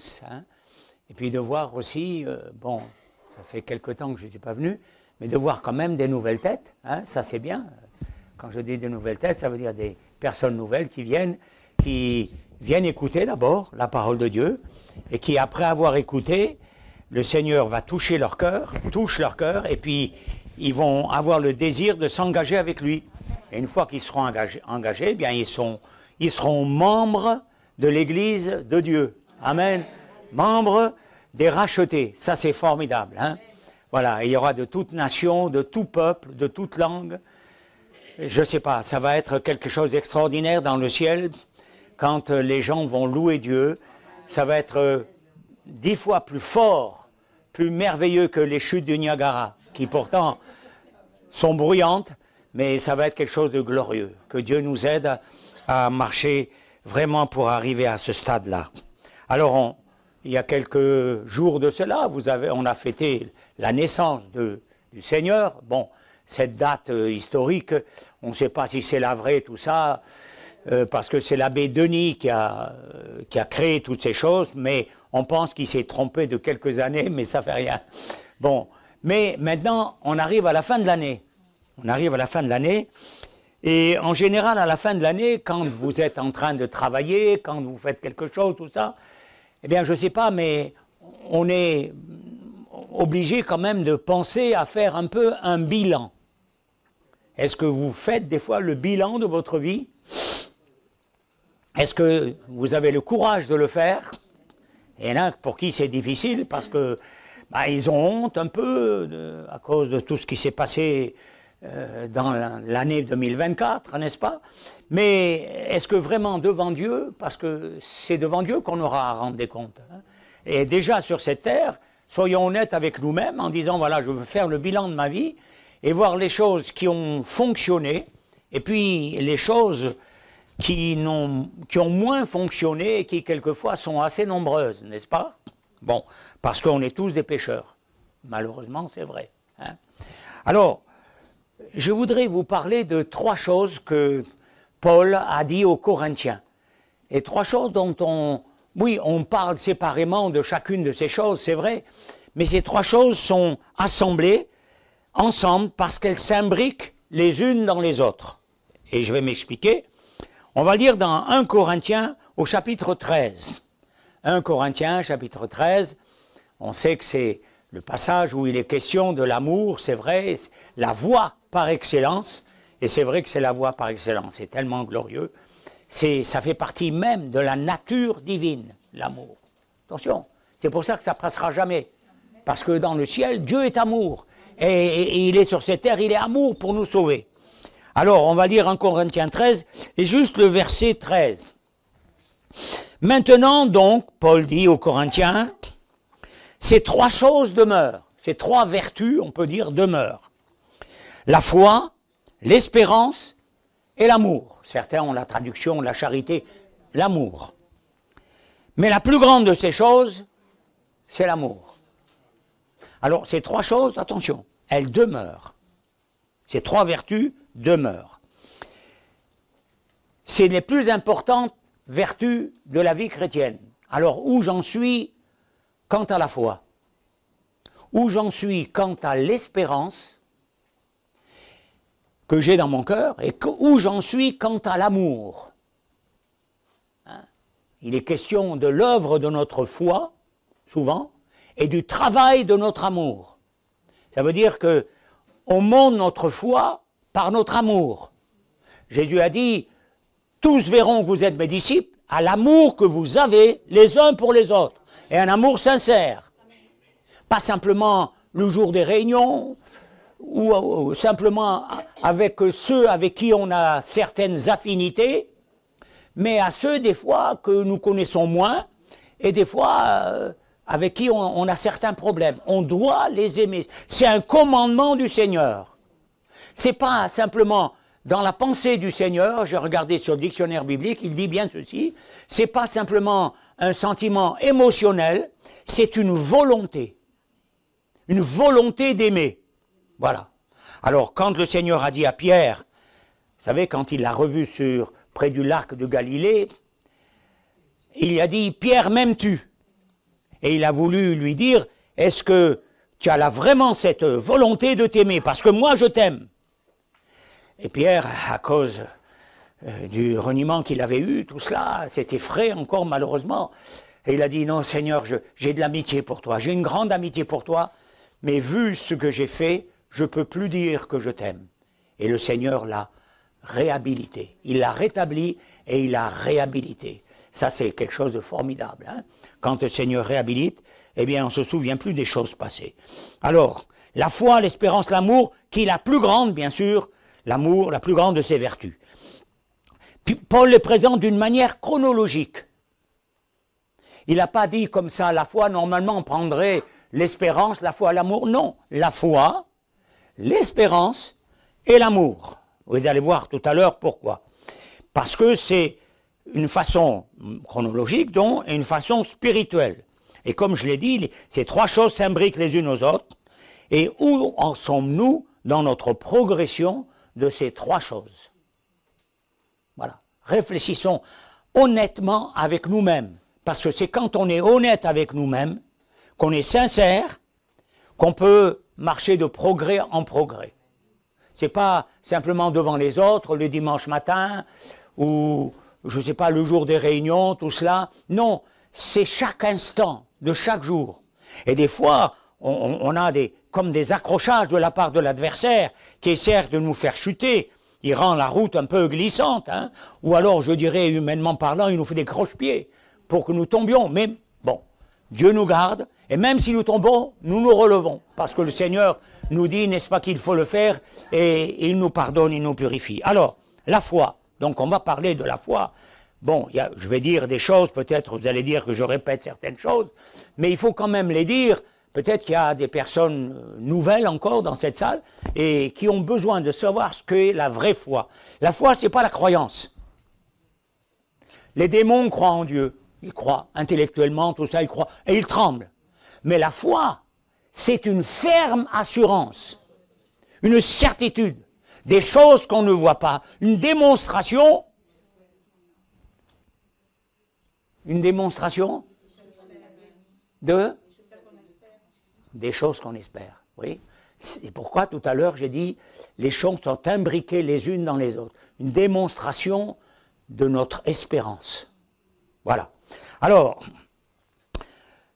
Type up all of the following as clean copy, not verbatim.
tous, hein, et puis de voir aussi, bon, ça fait quelque temps que je ne suis pas venu, mais de voir quand même des nouvelles têtes, hein, ça c'est bien. Quand je dis des nouvelles têtes, ça veut dire des personnes nouvelles qui viennent écouter d'abord la parole de Dieu, et qui après avoir écouté, le Seigneur va toucher leur cœur, touche leur cœur, et puis ils vont avoir le désir de s'engager avec lui. Et une fois qu'ils seront engagés, eh bien ils seront membres de l'Église de Dieu. Amen. Membres des rachetés. Ça c'est formidable. Hein? Voilà, il y aura de toute nation, de tout peuple, de toute langue. Je ne sais pas, ça va être quelque chose d'extraordinaire dans le ciel. Quand les gens vont louer Dieu, ça va être 10 fois plus fort, plus merveilleux que les chutes du Niagara, qui pourtant sont bruyantes, mais ça va être quelque chose de glorieux. Que Dieu nous aide à marcher vraiment pour arriver à ce stade-là. Alors, il y a quelques jours de cela, on a fêté la naissance du Seigneur. Bon, cette date historique, on ne sait pas si c'est la vraie, tout ça, parce que c'est l'abbé Denis qui a créé toutes ces choses, mais on pense qu'il s'est trompé de quelques années, mais ça fait rien. Bon, mais maintenant, on arrive à la fin de l'année. On arrive à la fin de l'année, et en général, à la fin de l'année, quand vous êtes en train de travailler, quand vous faites quelque chose, tout ça, eh bien, je ne sais pas, mais on est obligé quand même de penser à faire un peu un bilan. Est-ce que vous faites des fois le bilan de votre vie? Est-ce que vous avez le courage de le faire? Il y en a pour qui c'est difficile parce que ils ont honte un peu à cause de tout ce qui s'est passé dans l'année 2024, n'est-ce pas? Mais est-ce que vraiment devant Dieu, parce que c'est devant Dieu qu'on aura à rendre des comptes, hein? Et déjà sur cette terre, soyons honnêtes avec nous-mêmes en disant, voilà, je veux faire le bilan de ma vie et voir les choses qui ont fonctionné et puis les choses qui ont moins fonctionné et qui quelquefois sont assez nombreuses, n'est-ce pas? Bon, parce qu'on est tous des pécheurs. Malheureusement, c'est vrai. Hein? Alors, je voudrais vous parler de 3 choses que Paul a dit aux Corinthiens. Et 3 choses dont on parle séparément de chacune de ces choses, c'est vrai, mais ces 3 choses sont assemblées ensemble parce qu'elles s'imbriquent les unes dans les autres. Et je vais m'expliquer. On va lire dans 1 Corinthiens au chapitre 13. 1 Corinthiens, chapitre 13, on sait que c'est le passage où il est question de l'amour, c'est vrai, la voie par excellence, et c'est vrai que c'est la voie par excellence, c'est tellement glorieux, ça fait partie même de la nature divine, l'amour. Attention, c'est pour ça que ça ne passera jamais, parce que dans le ciel, Dieu est amour, et il est sur cette terre, il est amour pour nous sauver. Alors, on va lire 1 Corinthiens 13, et juste le verset 13. Maintenant donc, Paul dit aux Corinthiens, ces 3 choses demeurent, ces 3 vertus, on peut dire, demeurent. La foi, l'espérance et l'amour. Certains ont la traduction, la charité, l'amour. Mais la plus grande de ces choses, c'est l'amour. Alors, ces 3 choses, attention, elles demeurent. Ces 3 vertus demeurent. C'est les plus importantes vertus de la vie chrétienne. Alors, où j'en suis quant à la foi? Où j'en suis quant à l'espérance que j'ai dans mon cœur et où j'en suis quant à l'amour? Hein? Il est question de l'œuvre de notre foi, souvent, et du travail de notre amour. Ça veut dire que on montre notre foi par notre amour. Jésus a dit, tous verront que vous êtes mes disciples à l'amour que vous avez les uns pour les autres. Et un amour sincère. Pas simplement le jour des réunions, ou simplement avec ceux avec qui on a certaines affinités, mais à ceux des fois que nous connaissons moins, et des fois avec qui on a certains problèmes. On doit les aimer. C'est un commandement du Seigneur. C'est pas simplement dans la pensée du Seigneur, j'ai regardé sur le dictionnaire biblique, il dit bien ceci, c'est pas simplement un sentiment émotionnel, c'est une volonté d'aimer. Voilà. Alors, quand le Seigneur a dit à Pierre, vous savez, quand il l'a revu près du lac de Galilée, il a dit, Pierre, m'aimes-tu? et il a voulu lui dire, est-ce que tu as là vraiment cette volonté de t'aimer? Parce que moi, je t'aime. Et Pierre, à cause du reniement qu'il avait eu, tout cela, s'est effrayé encore malheureusement. Et il a dit, non Seigneur, j'ai de l'amitié pour toi, j'ai une grande amitié pour toi, mais vu ce que j'ai fait, je ne peux plus dire que je t'aime. Et le Seigneur l'a réhabilité. Il l'a rétabli et il l'a réhabilité. Ça, c'est quelque chose de formidable. Hein? Quand le Seigneur réhabilite, eh bien, on ne se souvient plus des choses passées. Alors, la foi, l'espérance, l'amour, qui est la plus grande, bien sûr, l'amour, la plus grande de ses vertus. Puis Paul le présente d'une manière chronologique. Il n'a pas dit comme ça, la foi, normalement, on prendrait l'espérance, la foi, l'amour. Non, la foi, l'espérance et l'amour. Vous allez voir tout à l'heure pourquoi. Parce que c'est une façon chronologique, donc, et une façon spirituelle. Et comme je l'ai dit, ces trois choses s'imbriquent les unes aux autres. Et où en sommes-nous dans notre progression de ces trois choses? Voilà. Réfléchissons honnêtement avec nous-mêmes. Parce que c'est quand on est honnête avec nous-mêmes, qu'on est sincère, qu'on peut marcher de progrès en progrès. Ce n'est pas simplement devant les autres, le dimanche matin, ou, je ne sais pas, le jour des réunions, tout cela. Non, c'est chaque instant de chaque jour. Et des fois, on a comme des accrochages de la part de l'adversaire qui essaie de nous faire chuter. Il rend la route un peu glissante, hein, ou alors, je dirais, humainement parlant, il nous fait des croche-pieds pour que nous tombions. Mais bon, Dieu nous garde, et même si nous tombons, nous nous relevons. Parce que le Seigneur nous dit, n'est-ce pas, qu'il faut le faire, et il nous pardonne, il nous purifie. Alors, la foi. Donc, on va parler de la foi. Bon, je vais dire des choses, peut-être vous allez dire que je répète certaines choses, mais il faut quand même les dire. Peut-être qu'il y a des personnes nouvelles encore dans cette salle et qui ont besoin de savoir ce qu'est la vraie foi. La foi, ce n'est pas la croyance. Les démons croient en Dieu. Ils croient intellectuellement, tout ça, ils croient, et ils tremblent. Mais la foi, c'est une ferme assurance, une certitude, des choses qu'on ne voit pas, une démonstration de des choses qu'on espère. Oui. C'est pourquoi tout à l'heure j'ai dit les choses sont imbriquées les unes dans les autres. Une démonstration de notre espérance. Voilà. Alors,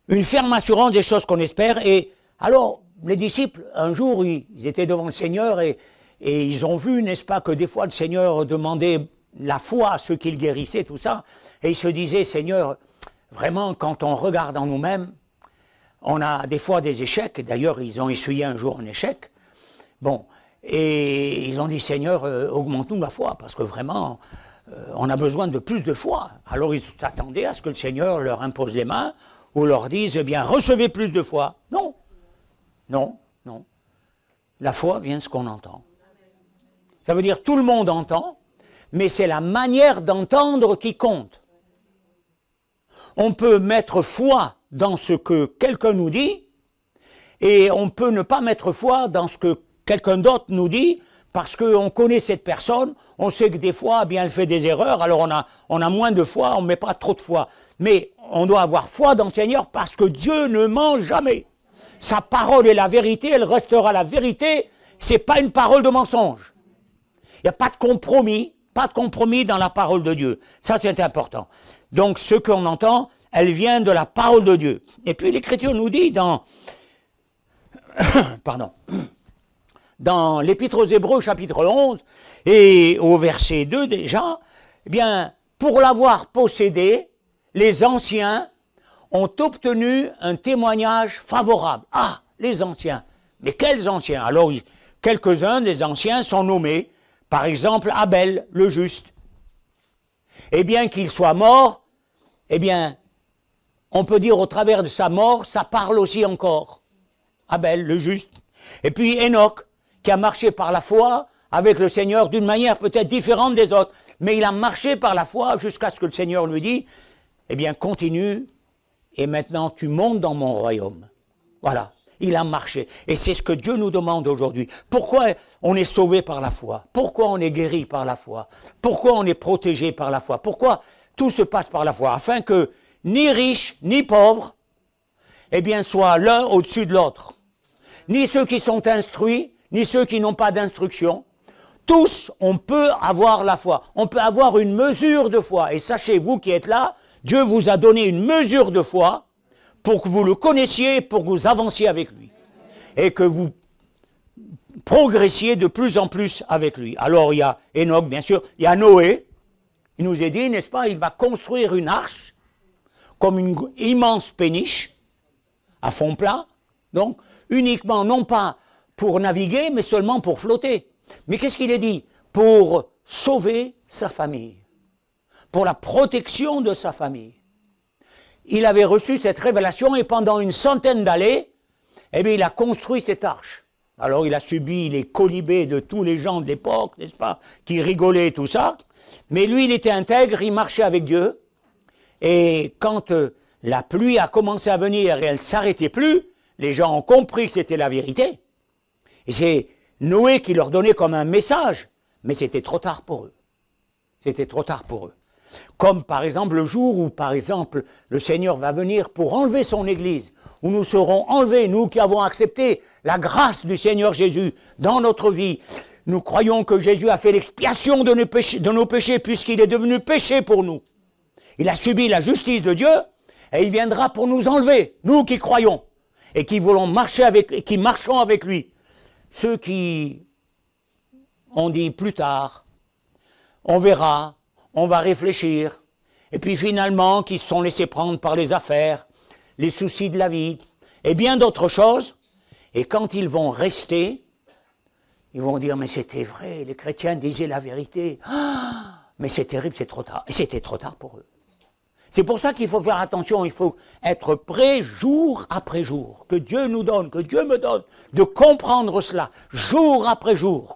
une ferme assurance des choses qu'on espère. Et alors, les disciples, un jour, ils étaient devant le Seigneur et ils ont vu, n'est-ce pas, que des fois le Seigneur demandait la foi à ceux qu'il guérissait, tout ça. Et ils se disaient, Seigneur, vraiment, quand on regarde en nous-mêmes, on a des fois des échecs. D'ailleurs, ils ont essuyé un jour un échec. Bon, et ils ont dit, Seigneur, augmente-nous la foi, parce que vraiment, on a besoin de plus de foi. Alors ils s'attendaient à ce que le Seigneur leur impose les mains ou leur dise, eh bien, recevez plus de foi. Non, non, non. La foi vient de ce qu'on entend. Ça veut dire tout le monde entend, mais c'est la manière d'entendre qui compte. On peut mettre foi dans ce que quelqu'un nous dit, et on peut ne pas mettre foi dans ce que quelqu'un d'autre nous dit, parce qu'on connaît cette personne, on sait que des fois, eh bien, elle fait des erreurs, alors on a moins de foi, on ne met pas trop de foi. Mais on doit avoir foi dans le Seigneur parce que Dieu ne ment jamais. Sa parole est la vérité, elle restera la vérité, ce n'est pas une parole de mensonge. Il n'y a pas de compromis dans la parole de Dieu. Ça, c'est important. Donc, ce qu'on entend, elle vient de la parole de Dieu. Et puis, l'Écriture nous dit dans... Pardon. Dans l'Épître aux Hébreux, chapitre 11, et au verset 2 déjà, eh bien, pour l'avoir possédé, les anciens ont obtenu un témoignage favorable. Ah, les anciens. Mais quels anciens? Alors, quelques-uns des anciens sont nommés, par exemple, Abel, le juste. Et bien qu'il soit mort, eh bien, on peut dire au travers de sa mort, ça parle aussi encore. Abel, le juste. Et puis Enoch, qui a marché par la foi avec le Seigneur d'une manière peut-être différente des autres, mais il a marché par la foi jusqu'à ce que le Seigneur lui dise, eh bien continue, et maintenant tu montes dans mon royaume. Voilà, il a marché. Et c'est ce que Dieu nous demande aujourd'hui. Pourquoi on est sauvé par la foi? Pourquoi on est guéri par la foi? Pourquoi on est protégé par la foi? Pourquoi tout se passe par la foi? Afin que ni riche ni pauvre eh bien, soient l'un au-dessus de l'autre. Ni ceux qui sont instruits, ni ceux qui n'ont pas d'instruction. Tous, on peut avoir la foi. On peut avoir une mesure de foi. Et sachez, vous qui êtes là, Dieu vous a donné une mesure de foi pour que vous le connaissiez, pour que vous avanciez avec lui. Et que vous progressiez de plus en plus avec lui. Alors il y a Enoch, bien sûr, il y a Noé. Il nous est dit, n'est-ce pas, il va construire une arche comme une immense péniche à fond plat. Donc, uniquement, non pas pour naviguer, mais seulement pour flotter. Mais qu'est-ce qu'il est dit? Pour sauver sa famille, pour la protection de sa famille. Il avait reçu cette révélation et pendant une centaine d'années, eh bien, il a construit cette arche. Alors il a subi les colibés de tous les gens de l'époque, n'est-ce pas, qui rigolaient tout ça. Mais lui, il était intègre, il marchait avec Dieu. Et quand la pluie a commencé à venir et elle ne s'arrêtait plus, les gens ont compris que c'était la vérité. Et c'est Noé qui leur donnait comme un message, mais c'était trop tard pour eux. C'était trop tard pour eux. Comme par exemple le jour où, par exemple, le Seigneur va venir pour enlever son Église, où nous serons enlevés, nous qui avons accepté la grâce du Seigneur Jésus dans notre vie. Nous croyons que Jésus a fait l'expiation de nos péchés puisqu'il est devenu péché pour nous. Il a subi la justice de Dieu et il viendra pour nous enlever, nous qui croyons et qui voulons marcher avec, qui marchons avec lui. Ceux qui ont dit plus tard, on verra, on va réfléchir, et puis finalement qui se sont laissés prendre par les affaires, les soucis de la vie, et bien d'autres choses, et quand ils vont rester, ils vont dire, mais c'était vrai, les chrétiens disaient la vérité, ah, mais c'est terrible, c'est trop tard, et c'était trop tard pour eux. C'est pour ça qu'il faut faire attention, il faut être prêt jour après jour, que Dieu nous donne, que Dieu me donne, de comprendre cela, jour après jour.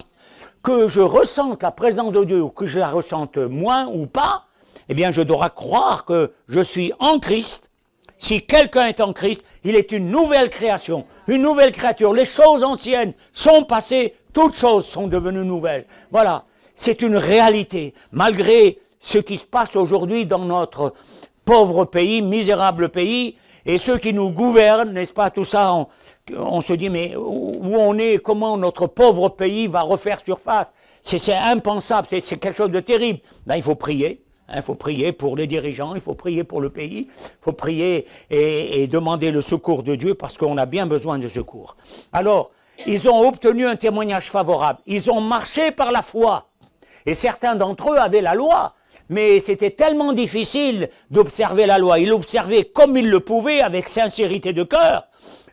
Que je ressente la présence de Dieu, ou que je la ressente moins ou pas, eh bien je dois croire que je suis en Christ. Si quelqu'un est en Christ, il est une nouvelle création, une nouvelle créature. Les choses anciennes sont passées, toutes choses sont devenues nouvelles. Voilà, c'est une réalité, malgré ce qui se passe aujourd'hui dans notre pauvre pays, misérable pays, et ceux qui nous gouvernent, n'est-ce pas, tout ça, on se dit, mais où on est, comment notre pauvre pays va refaire surface? C'est impensable, c'est quelque chose de terrible. Là, il faut prier, il faut prier pour les dirigeants, il faut prier pour le pays, il faut prier et demander le secours de Dieu, parce qu'on a bien besoin de secours. Alors, ils ont obtenu un témoignage favorable, ils ont marché par la foi, et certains d'entre eux avaient la loi, mais c'était tellement difficile d'observer la loi. Ils l'observaient comme ils le pouvaient, avec sincérité de cœur.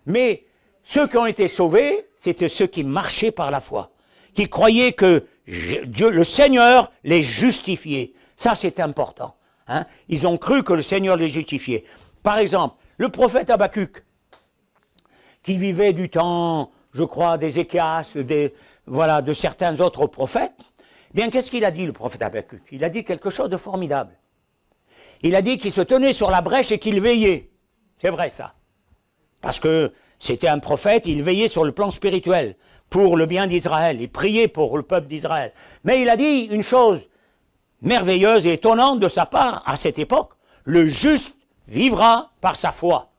Mais ceux qui ont été sauvés, c'était ceux qui marchaient par la foi, qui croyaient que Dieu, le Seigneur les justifiait. Ça, c'est important. Hein? Ils ont cru que le Seigneur les justifiait. Par exemple, le prophète Habakkuk, qui vivait du temps, je crois, d'Ézéchias, de certains autres prophètes, bien, qu'est-ce qu'il a dit, le prophète Habakkuk? Il a dit quelque chose de formidable. Il a dit qu'il se tenait sur la brèche et qu'il veillait. C'est vrai, ça. Parce que c'était un prophète, il veillait sur le plan spirituel, pour le bien d'Israël. Il priait pour le peuple d'Israël. Mais il a dit une chose merveilleuse et étonnante de sa part, à cette époque. Le juste vivra par sa foi.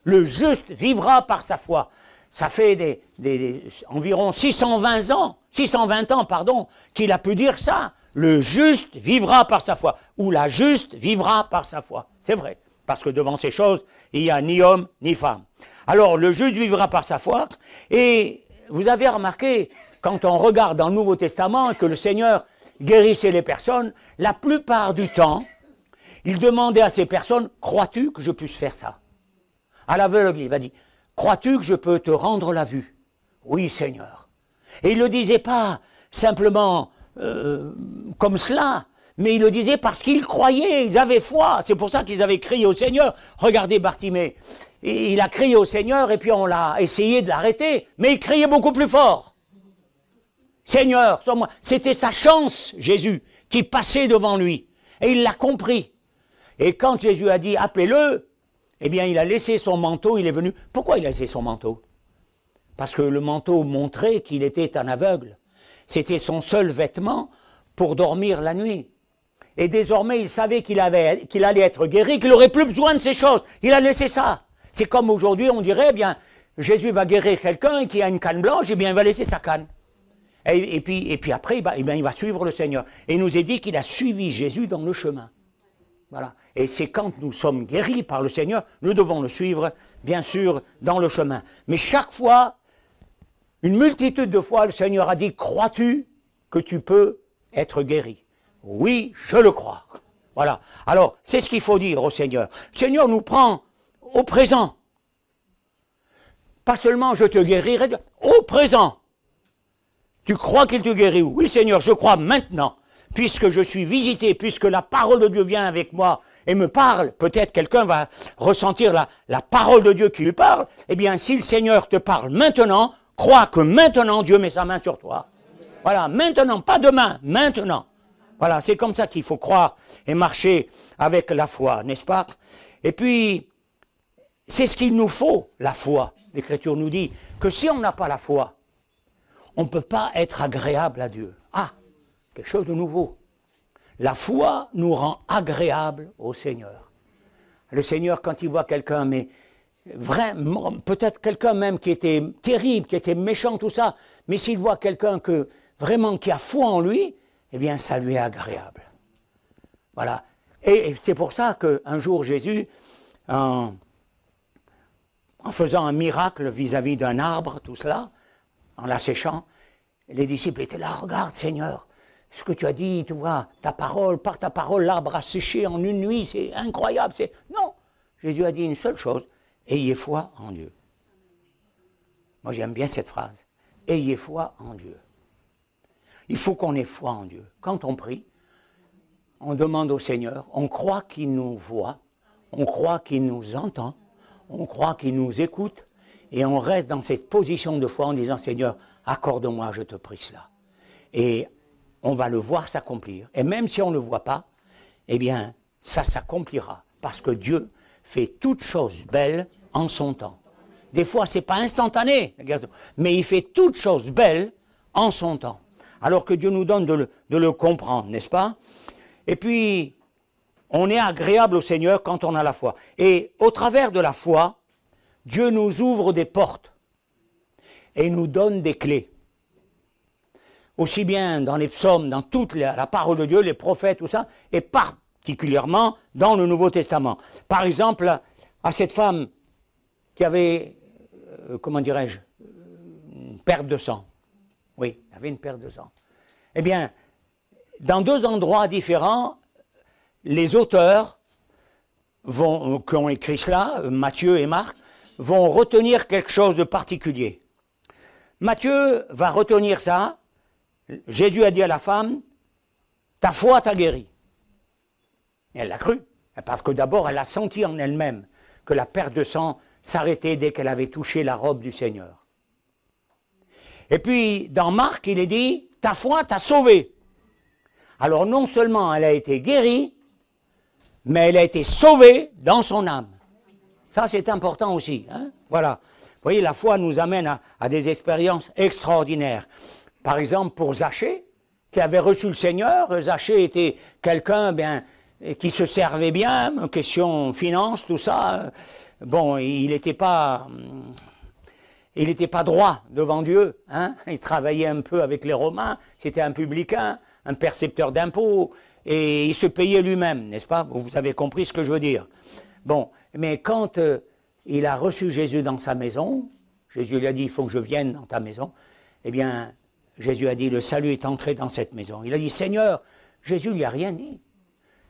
Le juste vivra par sa foi. Ça fait environ 620 ans, pardon, qu'il a pu dire ça. Le juste vivra par sa foi. Ou la juste vivra par sa foi. C'est vrai. Parce que devant ces choses, il n'y a ni homme ni femme. Alors, le juste vivra par sa foi. Et vous avez remarqué, quand on regarde dans le Nouveau Testament que le Seigneur guérissait les personnes, la plupart du temps, il demandait à ces personnes, crois-tu que je puisse faire ça? À l'aveugle, il va dire, crois-tu que je peux te rendre la vue? Oui, Seigneur. Et il ne le disait pas simplement comme cela, mais il le disait parce qu'ils croyaient, ils avaient foi. C'est pour ça qu'ils avaient crié au Seigneur. Regardez Bartimée, il a crié au Seigneur et puis on l'a essayé de l'arrêter, mais il criait beaucoup plus fort. Seigneur, sauve-moi. C'était sa chance, Jésus, qui passait devant lui. Et il l'a compris. Et quand Jésus a dit, appelez-le, eh bien, il a laissé son manteau, il est venu. Pourquoi il a laissé son manteau? Parce que le manteau montrait qu'il était un aveugle. C'était son seul vêtement pour dormir la nuit. Et désormais, il savait qu'il allait être guéri, qu'il n'aurait plus besoin de ces choses. Il a laissé ça. C'est comme aujourd'hui, on dirait, eh bien, Jésus va guérir quelqu'un qui a une canne blanche, eh bien, il va laisser sa canne. Et puis après, il va suivre le Seigneur. Et il nous est dit qu'il a suivi Jésus dans le chemin. Voilà. Et c'est quand nous sommes guéris par le Seigneur, nous devons le suivre, bien sûr, dans le chemin. Mais chaque fois, une multitude de fois, le Seigneur a dit, crois-tu que tu peux être guéri? Oui, je le crois. Voilà. Alors, c'est ce qu'il faut dire au Seigneur. Le Seigneur nous prend au présent. Pas seulement je te guérirai, au présent. Tu crois qu'il te guérit? Oui, Seigneur, je crois maintenant. Puisque je suis visité, puisque la parole de Dieu vient avec moi et me parle, peut-être quelqu'un va ressentir la parole de Dieu qui lui parle, eh bien, si le Seigneur te parle maintenant, crois que maintenant Dieu met sa main sur toi. Voilà, maintenant, pas demain, maintenant. Voilà, c'est comme ça qu'il faut croire et marcher avec la foi, n'est-ce pas? Et puis, c'est ce qu'il nous faut, la foi. L'Écriture nous dit que si on n'a pas la foi, on ne peut pas être agréable à Dieu. Ah, quelque chose de nouveau. La foi nous rend agréable au Seigneur. Le Seigneur, quand il voit quelqu'un, mais vraiment, peut-être quelqu'un même qui était terrible, qui était méchant, tout ça, mais s'il voit quelqu'un vraiment qui a foi en lui, eh bien, ça lui est agréable. Voilà. Et c'est pour ça qu'un jour, Jésus, en faisant un miracle vis-à-vis d'un arbre, tout cela, en l'asséchant, les disciples étaient là, regarde Seigneur, ce que tu as dit, tu vois, ta parole, par ta parole, l'arbre a séché en une nuit, c'est incroyable. Non, Jésus a dit une seule chose, ayez foi en Dieu. Moi j'aime bien cette phrase, ayez foi en Dieu. Il faut qu'on ait foi en Dieu. Quand on prie, on demande au Seigneur, on croit qu'il nous voit, on croit qu'il nous entend, on croit qu'il nous écoute, et on reste dans cette position de foi en disant, Seigneur, accorde-moi, je te prie cela. Et on va le voir s'accomplir. Et même si on ne le voit pas, eh bien, ça s'accomplira. Parce que Dieu fait toutes choses belles en son temps. Des fois, ce n'est pas instantané, mais il fait toutes choses belles en son temps. Alors que Dieu nous donne de le comprendre, n'est-ce pas? Et puis, on est agréable au Seigneur quand on a la foi. Et au travers de la foi, Dieu nous ouvre des portes et nous donne des clés. Aussi bien dans les psaumes, dans toute la parole de Dieu, les prophètes, tout ça, et particulièrement dans le Nouveau Testament. Par exemple, à cette femme qui avait, comment dirais-je, une perte de sang. Oui, elle avait une perte de sang. Eh bien, dans deux endroits différents, les auteurs qui ont écrit cela, Matthieu et Marc, vont retenir quelque chose de particulier. Matthieu va retenir ça. Jésus a dit à la femme, ta foi t'a guéri. Et elle l'a cru, parce que d'abord elle a senti en elle-même que la perte de sang s'arrêtait dès qu'elle avait touché la robe du Seigneur. Et puis dans Marc, il est dit, ta foi t'a sauvé. Alors non seulement elle a été guérie, mais elle a été sauvée dans son âme. Ça c'est important aussi. Hein? Voilà. Vous voyez, la foi nous amène à des expériences extraordinaires. Par exemple, pour Zachée, qui avait reçu le Seigneur, Zachée était quelqu'un qui se servait bien, question finance, tout ça. Bon, il n'était pas droit devant Dieu. Hein? Il travaillait un peu avec les Romains, c'était un publicain, un percepteur d'impôts, et il se payait lui-même, n'est-ce pas? Vous avez compris ce que je veux dire. Bon, mais quand il a reçu Jésus dans sa maison, Jésus lui a dit, il faut que je vienne dans ta maison, eh bien, Jésus a dit, le salut est entré dans cette maison. Il a dit, Seigneur, Jésus lui a rien dit.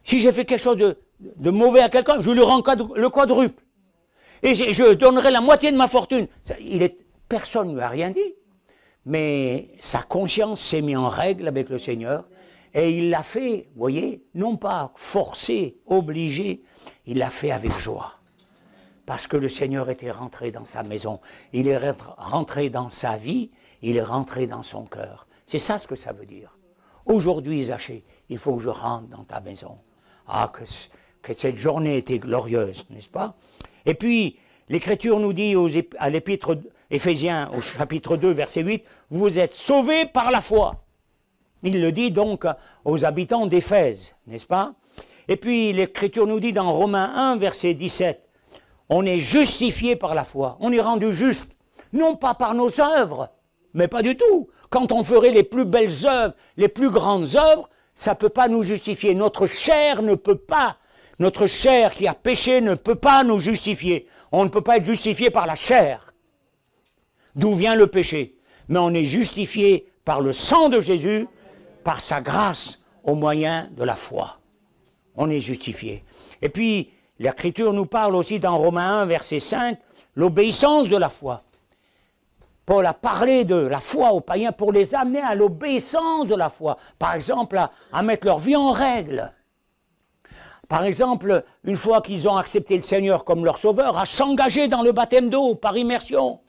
Si j'ai fait quelque chose de mauvais à quelqu'un, je lui rends le quadruple. Et je donnerai la moitié de ma fortune. Personne ne lui a rien dit. Mais sa conscience s'est mise en règle avec le Seigneur. Et il l'a fait, vous voyez, non pas forcé, obligé, il l'a fait avec joie. Parce que le Seigneur était rentré dans sa maison. Il est rentré dans sa vie. Il est rentré dans son cœur. C'est ça ce que ça veut dire. Aujourd'hui, Zachée, il faut que je rentre dans ta maison. Ah, que cette journée était glorieuse, n'est-ce pas? Et puis, l'Écriture nous dit à l'Épître Éphésiens, au chapitre 2, verset 8, « Vous êtes sauvés par la foi ». Il le dit donc aux habitants d'Éphèse, n'est-ce pas? Et puis, l'Écriture nous dit dans Romains 1, verset 17, « On est justifié par la foi. On est rendu juste, non pas par nos œuvres, mais pas du tout. Quand on ferait les plus belles œuvres, les plus grandes œuvres, ça ne peut pas nous justifier. Notre chair ne peut pas. Notre chair qui a péché ne peut pas nous justifier. On ne peut pas être justifié par la chair. D'où vient le péché? Mais on est justifié par le sang de Jésus, par sa grâce, au moyen de la foi. On est justifié. Et puis, l'Écriture nous parle aussi dans Romains 1, verset 5, l'obéissance de la foi. Paul a parlé de la foi aux païens pour les amener à l'obéissance de la foi. Par exemple, à mettre leur vie en règle. Par exemple, une fois qu'ils ont accepté le Seigneur comme leur sauveur, à s'engager dans le baptême d'eau par immersion,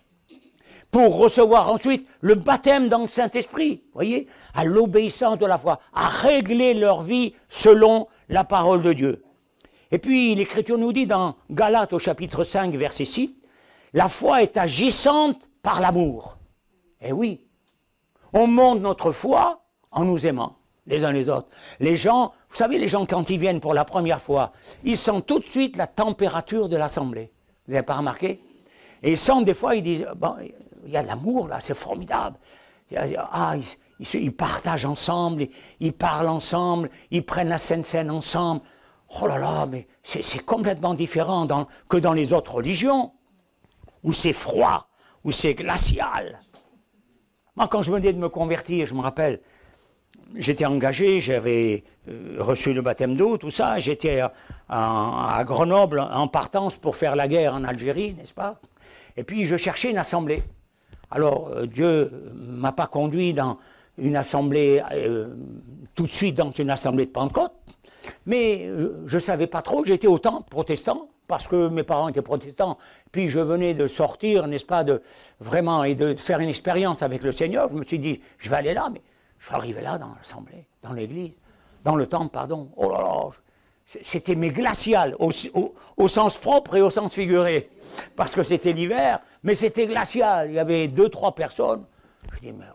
pour recevoir ensuite le baptême dans le Saint-Esprit, voyez, à l'obéissance de la foi, à régler leur vie selon la parole de Dieu. Et puis l'Écriture nous dit dans Galates au chapitre 5, verset 6, la foi est agissante par l'amour. Eh oui, on montre notre foi en nous aimant les uns les autres. Les gens, vous savez, les gens quand ils viennent pour la première fois, ils sentent tout de suite la température de l'assemblée. Vous n'avez pas remarqué? Et ils sentent des fois, ils disent, bon, il y a de l'amour là, c'est formidable. Ils partagent ensemble, ils parlent ensemble, ils prennent la Sainte Seine ensemble. Oh là là, mais c'est complètement différent que dans les autres religions, où c'est froid, où c'est glacial. Moi, quand je venais de me convertir, je me rappelle, j'étais engagé, j'avais reçu le baptême d'eau, tout ça, j'étais à Grenoble en partance pour faire la guerre en Algérie, n'est-ce pas? Et puis je cherchais une assemblée. Alors Dieu ne m'a pas conduit dans une assemblée, tout de suite dans une assemblée de Pentecôte, mais je ne savais pas trop, j'étais autant protestant, parce que mes parents étaient protestants, puis je venais de sortir, n'est-ce pas, vraiment, et de faire une expérience avec le Seigneur, je me suis dit, je vais aller là, mais je suis arrivé là dans l'assemblée, dans l'église, dans le temple, pardon, oh là là, c'était mais glacial, au sens propre et au sens figuré, parce que c'était l'hiver, mais c'était glacial, il y avait 2-3 personnes, je dis, mais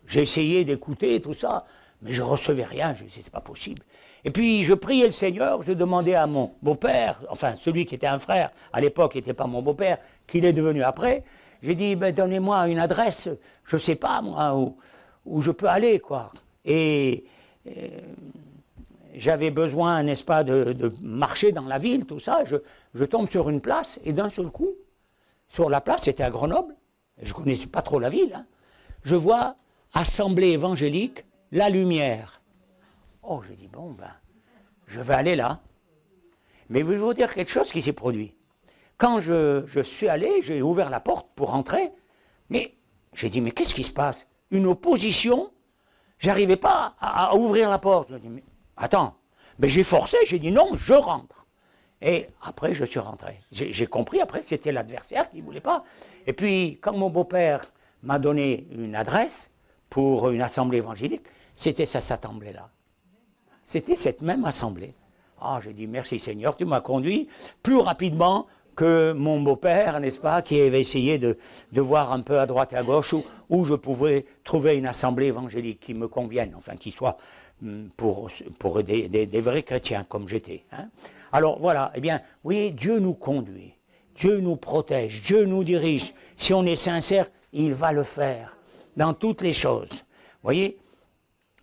j'ai essayé d'écouter tout ça, mais je ne recevais rien, je disais, c'est pas possible. Et puis je priais le Seigneur, je demandais à mon beau-père, enfin celui qui était un frère, à l'époque qui n'était pas mon beau-père, qu'il est devenu après, j'ai dit, ben, donnez-moi une adresse, je ne sais pas moi, où je peux aller, quoi. Et j'avais besoin, n'est-ce pas, de marcher dans la ville, tout ça, je tombe sur une place, et d'un seul coup, sur la place, c'était à Grenoble, et je ne connaissais pas trop la ville, hein, je vois Assemblée évangélique, la lumière. Oh, j'ai dit, bon, ben, je vais aller là. Mais je vais vous dire quelque chose qui s'est produit. Quand je suis allé, j'ai ouvert la porte pour rentrer, mais j'ai dit, mais qu'est-ce qui se passe? Une opposition, j'arrivais pas à ouvrir la porte. Je dis, mais attends, mais j'ai forcé, j'ai dit non, je rentre. Et après, je suis rentré. J'ai compris après que c'était l'adversaire qui ne voulait pas. Et puis, quand mon beau-père m'a donné une adresse pour une assemblée évangélique, c'était cette assemblée-là. C'était cette même assemblée. Ah, j'ai dit, merci Seigneur, tu m'as conduit plus rapidement que mon beau-père, n'est-ce pas, qui avait essayé de voir un peu à droite et à gauche où je pouvais trouver une assemblée évangélique qui me convienne, enfin, qui soit pour des vrais chrétiens, comme j'étais. Hein. Alors, voilà, eh bien, vous voyez, Dieu nous conduit, Dieu nous protège, Dieu nous dirige. Si on est sincère, il va le faire dans toutes les choses. Vous voyez?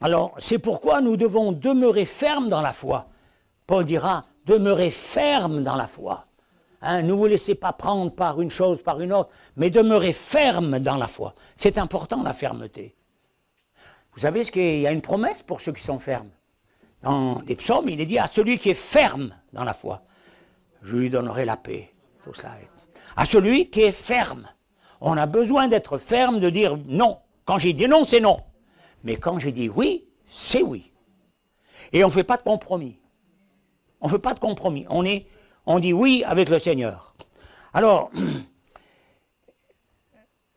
Alors, c'est pourquoi nous devons demeurer fermes dans la foi. Paul dira, demeurez fermes dans la foi. Hein, ne vous laissez pas prendre par une chose, par une autre, mais demeurez fermes dans la foi. C'est important, la fermeté. Vous savez qu'il y a une promesse pour ceux qui sont fermes. Dans des psaumes, il est dit, à celui qui est ferme dans la foi, je lui donnerai la paix. Tout ça. À celui qui est ferme. On a besoin d'être ferme, de dire non. Quand j'ai dit non, c'est non. Mais quand j'ai dit oui, c'est oui. Et on ne fait pas de compromis. On ne fait pas de compromis. On dit oui avec le Seigneur. Alors,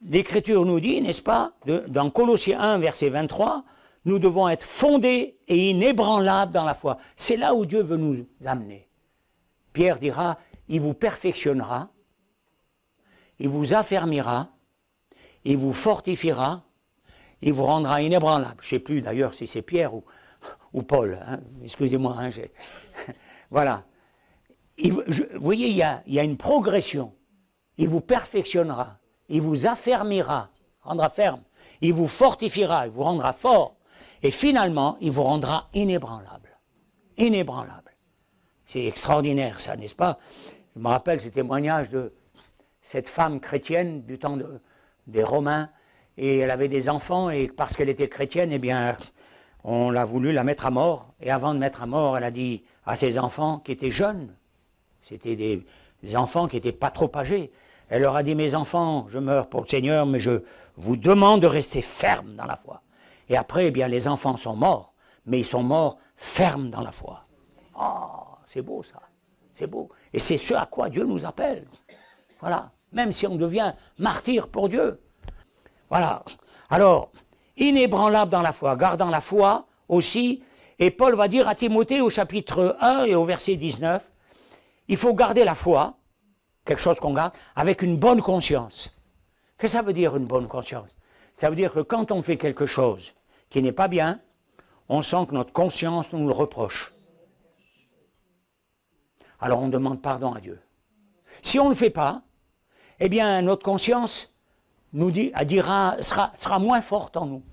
l'Écriture nous dit, n'est-ce pas, dans Colossiens 1, verset 23, nous devons être fondés et inébranlables dans la foi. C'est là où Dieu veut nous amener. Pierre dira, il vous perfectionnera, il vous affermira, il vous fortifiera, il vous rendra inébranlable. Je ne sais plus d'ailleurs si c'est Pierre ou Paul. Hein. Excusez-moi. Hein, voilà. vous voyez, il y a une progression. Il vous perfectionnera, il vous affermira, rendra ferme, il vous fortifiera, il vous rendra fort, et finalement, il vous rendra inébranlable. Inébranlable. C'est extraordinaire, ça, n'est-ce pas? Je me rappelle ce témoignage de cette femme chrétienne du temps des Romains, et elle avait des enfants, et parce qu'elle était chrétienne, eh bien, on l'a voulu la mettre à mort, et avant de mettre à mort, elle a dit à ses enfants qui étaient jeunes, c'était des enfants qui n'étaient pas trop âgés, elle leur a dit, mes enfants, je meurs pour le Seigneur, mais je vous demande de rester fermes dans la foi. Et après, eh bien, les enfants sont morts, mais ils sont morts fermes dans la foi. Oh, c'est beau ça, c'est beau. Et c'est ce à quoi Dieu nous appelle. Voilà, même si on devient martyr pour Dieu. Voilà. Alors, inébranlable dans la foi, gardant la foi aussi. Et Paul va dire à Timothée au chapitre 1 et au verset 19, il faut garder la foi, quelque chose qu'on garde, avec une bonne conscience. Qu'est-ce que ça veut dire une bonne conscience? Ça veut dire que quand on fait quelque chose qui n'est pas bien, on sent que notre conscience nous le reproche. Alors on demande pardon à Dieu. Si on ne le fait pas, eh bien notre conscience nous sera moins forte en nous.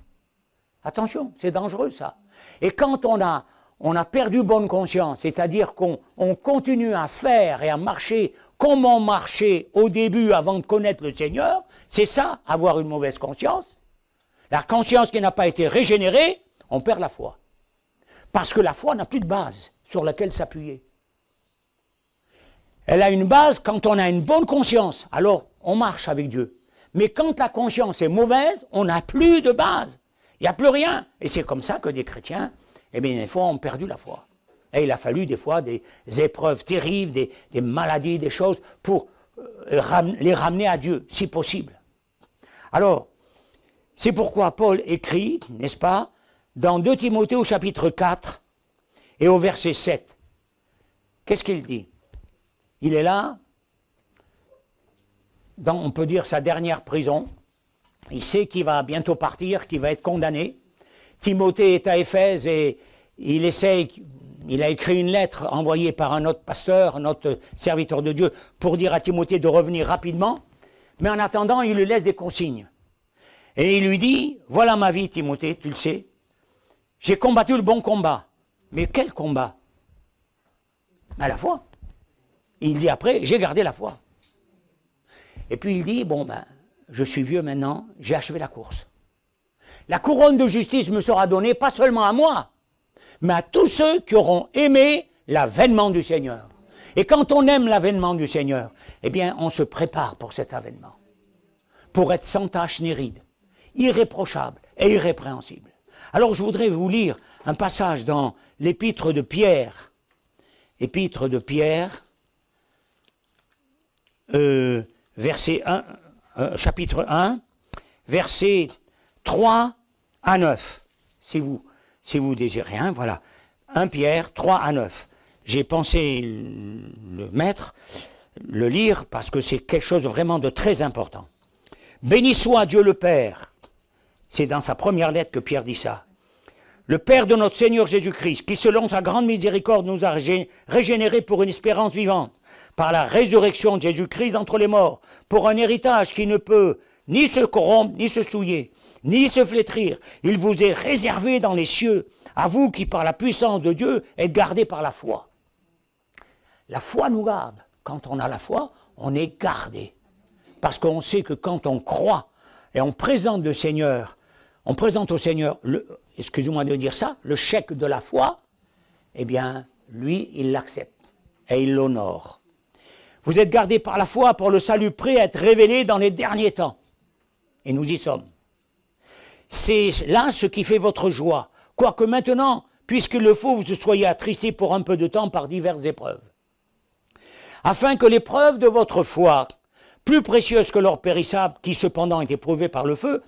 Attention, c'est dangereux ça. Et quand on a perdu bonne conscience, c'est-à-dire qu'on continue à faire et à marcher comme on marchait au début avant de connaître le Seigneur, c'est ça, avoir une mauvaise conscience. La conscience qui n'a pas été régénérée, on perd la foi. Parce que la foi n'a plus de base sur laquelle s'appuyer. Elle a une base quand on a une bonne conscience, alors on marche avec Dieu. Mais quand la conscience est mauvaise, on n'a plus de base. Il n'y a plus rien. Et c'est comme ça que des chrétiens, eh bien, des fois, ont perdu la foi. Et il a fallu des fois des épreuves terribles, des maladies, des choses, pour les ramener à Dieu, si possible. Alors, c'est pourquoi Paul écrit, n'est-ce pas, dans 2 Timothée au chapitre 4 et au verset 7. Qu'est-ce qu'il dit? Il est là, dans, on peut dire, sa dernière prison. Il sait qu'il va bientôt partir, qu'il va être condamné. Timothée est à Éphèse et il a écrit une lettre envoyée par un autre pasteur, un autre serviteur de Dieu, pour dire à Timothée de revenir rapidement. Mais en attendant, il lui laisse des consignes. Et il lui dit, voilà ma vie, Timothée, tu le sais. J'ai combattu le bon combat. Mais quel combat? À la foi. Il dit après, j'ai gardé la foi. Et puis il dit, bon ben, je suis vieux maintenant, j'ai achevé la course. La couronne de justice me sera donnée, pas seulement à moi, mais à tous ceux qui auront aimé l'avènement du Seigneur. Et quand on aime l'avènement du Seigneur, eh bien, on se prépare pour cet avènement. Pour être sans tache ni ride, irréprochable et irrépréhensible. Alors je voudrais vous lire un passage dans l'épître de Pierre. Épître de Pierre, verset 1, chapitre 1, versets 3 à 9. Si vous désirez, hein, voilà. 1 Pierre, 3 à 9. J'ai pensé le mettre, le lire, parce que c'est quelque chose vraiment de très important. Béni soit Dieu le Père. C'est dans sa première lettre que Pierre dit ça. Le Père de notre Seigneur Jésus-Christ, qui selon sa grande miséricorde nous a régénérés pour une espérance vivante, par la résurrection de Jésus-Christ d'entre les morts, pour un héritage qui ne peut ni se corrompre, ni se souiller, ni se flétrir. Il vous est réservé dans les cieux, à vous qui par la puissance de Dieu êtes gardés par la foi. La foi nous garde. Quand on a la foi, on est gardé. Parce qu'on sait que quand on croit et on présente le Seigneur, on présente au Seigneur, excusez-moi de dire ça, le chèque de la foi, eh bien, lui, il l'accepte et il l'honore. Vous êtes gardés par la foi pour le salut prêt à être révélé dans les derniers temps. Et nous y sommes. C'est là ce qui fait votre joie. Quoique maintenant, puisqu'il le faut, vous soyez attristés pour un peu de temps par diverses épreuves. Afin que l'épreuve de votre foi, plus précieuse que l'or périssable, qui cependant est éprouvé par le feu,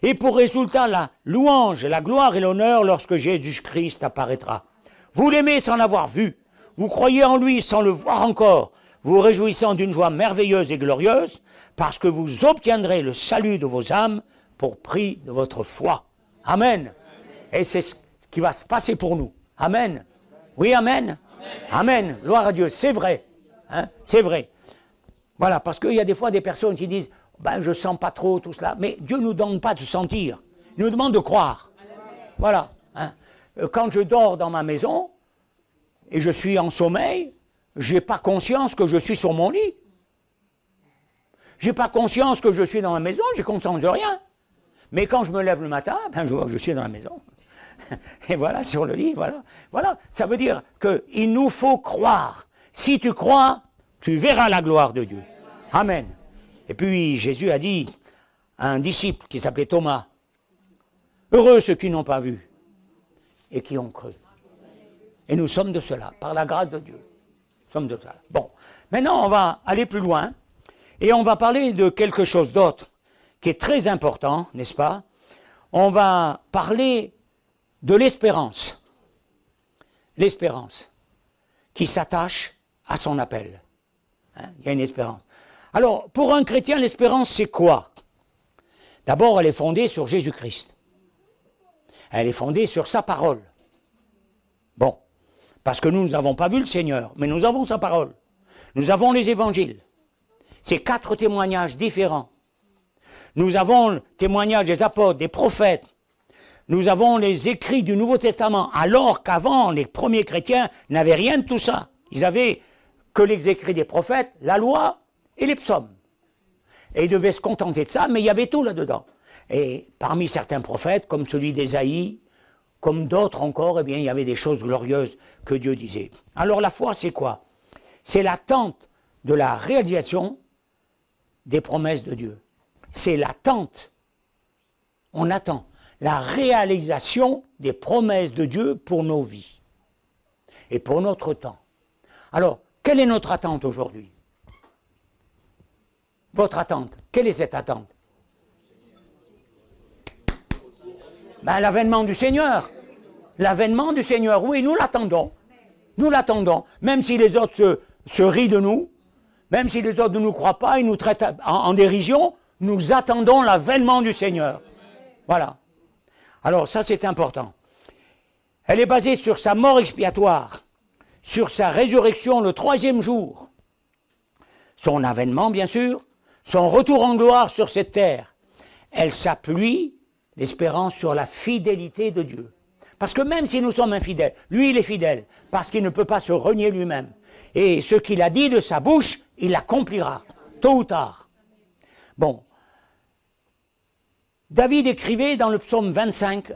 ait pour résultat la louange, la gloire et l'honneur lorsque Jésus-Christ apparaîtra. Vous l'aimez sans l'avoir vu, vous croyez en lui sans le voir encore, vous réjouissant d'une joie merveilleuse et glorieuse, parce que vous obtiendrez le salut de vos âmes pour prix de votre foi. Amen. Et c'est ce qui va se passer pour nous. Amen. Oui, amen. Amen. Gloire à Dieu, c'est vrai. Hein, c'est vrai. Voilà, parce qu'il y a des fois des personnes qui disent ben, je ne sens pas trop tout cela. Mais Dieu ne nous demande pas de sentir. Il nous demande de croire. Voilà. Hein. Quand je dors dans ma maison et je suis en sommeil, je n'ai pas conscience que je suis sur mon lit. Je n'ai pas conscience que je suis dans la maison, j'ai conscience de rien. Mais quand je me lève le matin, ben, je vois que je suis dans la maison. Et voilà, sur le lit, voilà. Voilà, ça veut dire qu'il nous faut croire. Si tu crois, tu verras la gloire de Dieu. Amen. Et puis Jésus a dit à un disciple qui s'appelait Thomas, heureux ceux qui n'ont pas vu et qui ont cru. Et nous sommes de cela, par la grâce de Dieu. Nous sommes de cela. Bon, maintenant on va aller plus loin et on va parler de quelque chose d'autre qui est très important, n'est-ce pas? On va parler de l'espérance. L'espérance qui s'attache à son appel. Hein, il y a une espérance. Alors, pour un chrétien, l'espérance, c'est quoi? D'abord, elle est fondée sur Jésus-Christ. Elle est fondée sur sa parole. Bon, parce que nous n'avons pas vu le Seigneur, mais nous avons sa parole. Nous avons les évangiles. C'est 4 témoignages différents. Nous avons le témoignage des apôtres, des prophètes. Nous avons les écrits du Nouveau Testament, alors qu'avant, les premiers chrétiens n'avaient rien de tout ça. Ils avaient que les écrits des prophètes, la loi et les psaumes. Et ils devaient se contenter de ça, mais il y avait tout là-dedans. Et parmi certains prophètes, comme celui d'Ésaïe, comme d'autres encore, eh bien, il y avait des choses glorieuses que Dieu disait. Alors la foi, c'est quoi? C'est l'attente de la réalisation des promesses de Dieu. C'est l'attente. On attend la réalisation des promesses de Dieu pour nos vies et pour notre temps. Alors, quelle est notre attente aujourd'hui? Votre attente, quelle est cette attente? Ben, l'avènement du Seigneur. L'avènement du Seigneur, oui, nous l'attendons. Nous l'attendons. Même si les autres se rient de nous, même si les autres ne nous croient pas, ils nous traitent en dérision, nous attendons l'avènement du Seigneur. Voilà. Alors ça c'est important. Elle est basée sur sa mort expiatoire, sur sa résurrection le 3e jour, son avènement bien sûr, son retour en gloire sur cette terre. Elle s'appuie, l'espérance, sur la fidélité de Dieu. Parce que même si nous sommes infidèles, lui il est fidèle, parce qu'il ne peut pas se renier lui-même. Et ce qu'il a dit de sa bouche, il l'accomplira, tôt ou tard. Bon. David écrivait dans le psaume 25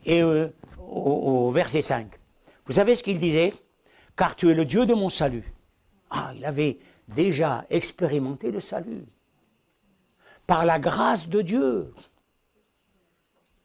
et au verset 5. Vous savez ce qu'il disait? Car tu es le Dieu de mon salut. Ah, il avait déjà expérimenté le salut. Par la grâce de Dieu.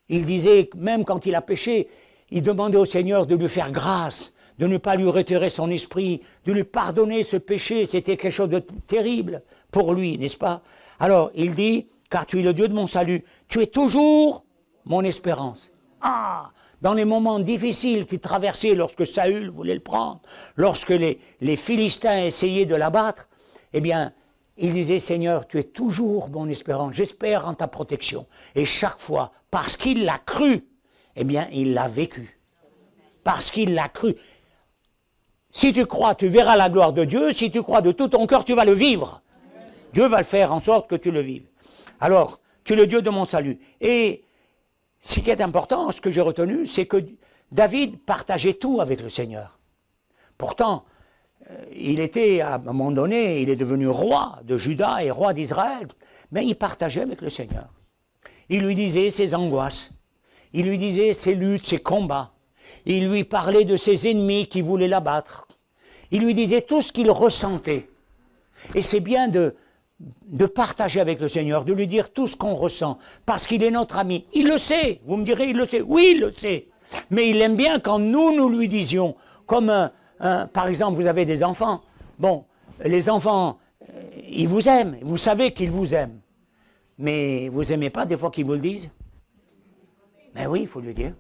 Il disait, même quand il a péché, il demandait au Seigneur de lui faire grâce, de ne pas lui retirer son esprit, de lui pardonner ce péché. C'était quelque chose de terrible pour lui, n'est-ce pas? Alors, il dit, car tu es le Dieu de mon salut, tu es toujours mon espérance. Ah, dans les moments difficiles qu'il traversait lorsque Saül voulait le prendre, lorsque les Philistins essayaient de l'abattre, eh bien, il disait, Seigneur, tu es toujours mon espérance, j'espère en ta protection. Et chaque fois, parce qu'il l'a cru, eh bien, il l'a vécu. Parce qu'il l'a cru. Si tu crois, tu verras la gloire de Dieu. Si tu crois de tout ton cœur, tu vas le vivre. Dieu va le faire en sorte que tu le vives. Alors, tu es le Dieu de mon salut. Et ce qui est important, ce que j'ai retenu, c'est que David partageait tout avec le Seigneur. Pourtant, il était, à un moment donné, il est devenu roi de Juda et roi d'Israël, mais il partageait avec le Seigneur. Il lui disait ses angoisses, il lui disait ses luttes, ses combats, il lui parlait de ses ennemis qui voulaient l'abattre, il lui disait tout ce qu'il ressentait. Et c'est bien de partager avec le Seigneur, de lui dire tout ce qu'on ressent, parce qu'il est notre ami. Il le sait, vous me direz, il le sait. Oui, il le sait. Mais il aime bien quand nous lui disions, comme par exemple, vous avez des enfants. Bon, les enfants, ils vous aiment, vous savez qu'ils vous aiment. Mais vous n'aimez pas des fois qu'ils vous le disent? Mais oui, il faut le dire.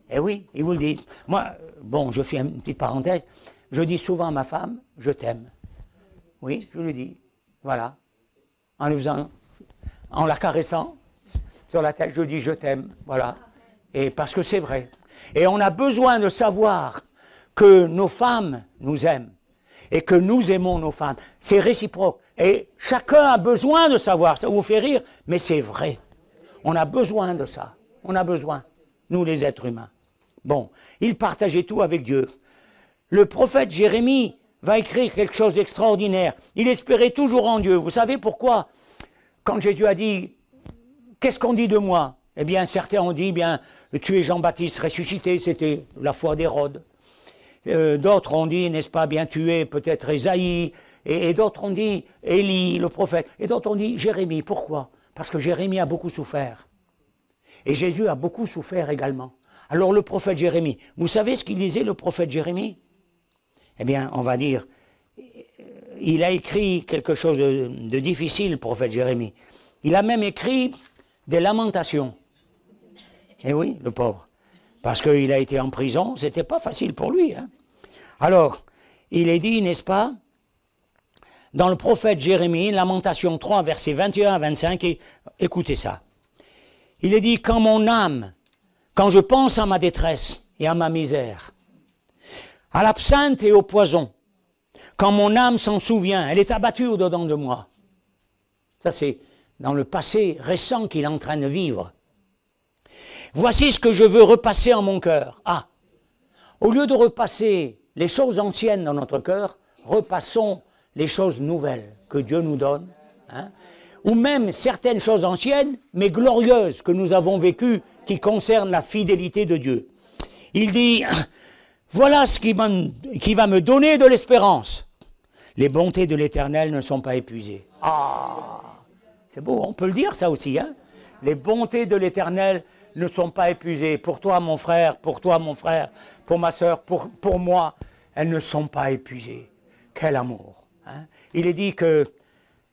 Eh oui, ils vous le disent. Moi, bon, je fais une petite parenthèse, je dis souvent à ma femme, je t'aime. Oui, je lui dis. Voilà. En la caressant sur la tête, je dis je t'aime. Voilà. Et parce que c'est vrai. Et on a besoin de savoir que nos femmes nous aiment. et que nous aimons nos femmes. C'est réciproque. Et chacun a besoin de savoir. Ça vous fait rire, mais c'est vrai. On a besoin de ça. On a besoin, nous les êtres humains. Bon, il partageait tout avec Dieu. Le prophète Jérémie va écrire quelque chose d'extraordinaire. Il espérait toujours en Dieu. Vous savez pourquoi? Quand Jésus a dit, qu'est-ce qu'on dit de moi? Eh bien, certains ont dit, bien, tu es Jean-Baptiste ressuscité, c'était la foi d'Hérode. D'autres ont dit, n'est-ce pas, bien, tu es peut-être Ésaïe. Et d'autres ont dit, Élie, le prophète. Et d'autres ont dit, Jérémie. Pourquoi? Parce que Jérémie a beaucoup souffert. Et Jésus a beaucoup souffert également. Alors le prophète Jérémie, vous savez ce qu'il disait, le prophète Jérémie? Eh bien, on va dire, il a écrit quelque chose de difficile, le prophète Jérémie. Il a même écrit des lamentations. Eh oui, le pauvre. Parce qu'il a été en prison, c'était pas facile pour lui. Hein. Alors, il est dit, n'est-ce pas, dans le prophète Jérémie, Lamentation 3, versets 21 à 25, et écoutez ça. Il est dit, quand mon âme, quand je pense à ma détresse et à ma misère, à l'absinthe et au poison, quand mon âme s'en souvient, elle est abattue au-dedans de moi. Ça, c'est dans le passé récent qu'il est en train de vivre. Voici ce que je veux repasser en mon cœur. Ah, au lieu de repasser les choses anciennes dans notre cœur, repassons les choses nouvelles que Dieu nous donne, hein, ou même certaines choses anciennes, mais glorieuses que nous avons vécues, qui concernent la fidélité de Dieu. Il dit, voilà ce qui va me donner de l'espérance. Les bontés de l'Éternel ne sont pas épuisées. Ah, c'est beau, on peut le dire ça aussi, hein. Les bontés de l'Éternel ne sont pas épuisées. Pour toi, mon frère, pour ma sœur, pour moi, elles ne sont pas épuisées. Quel amour, hein. Il est dit que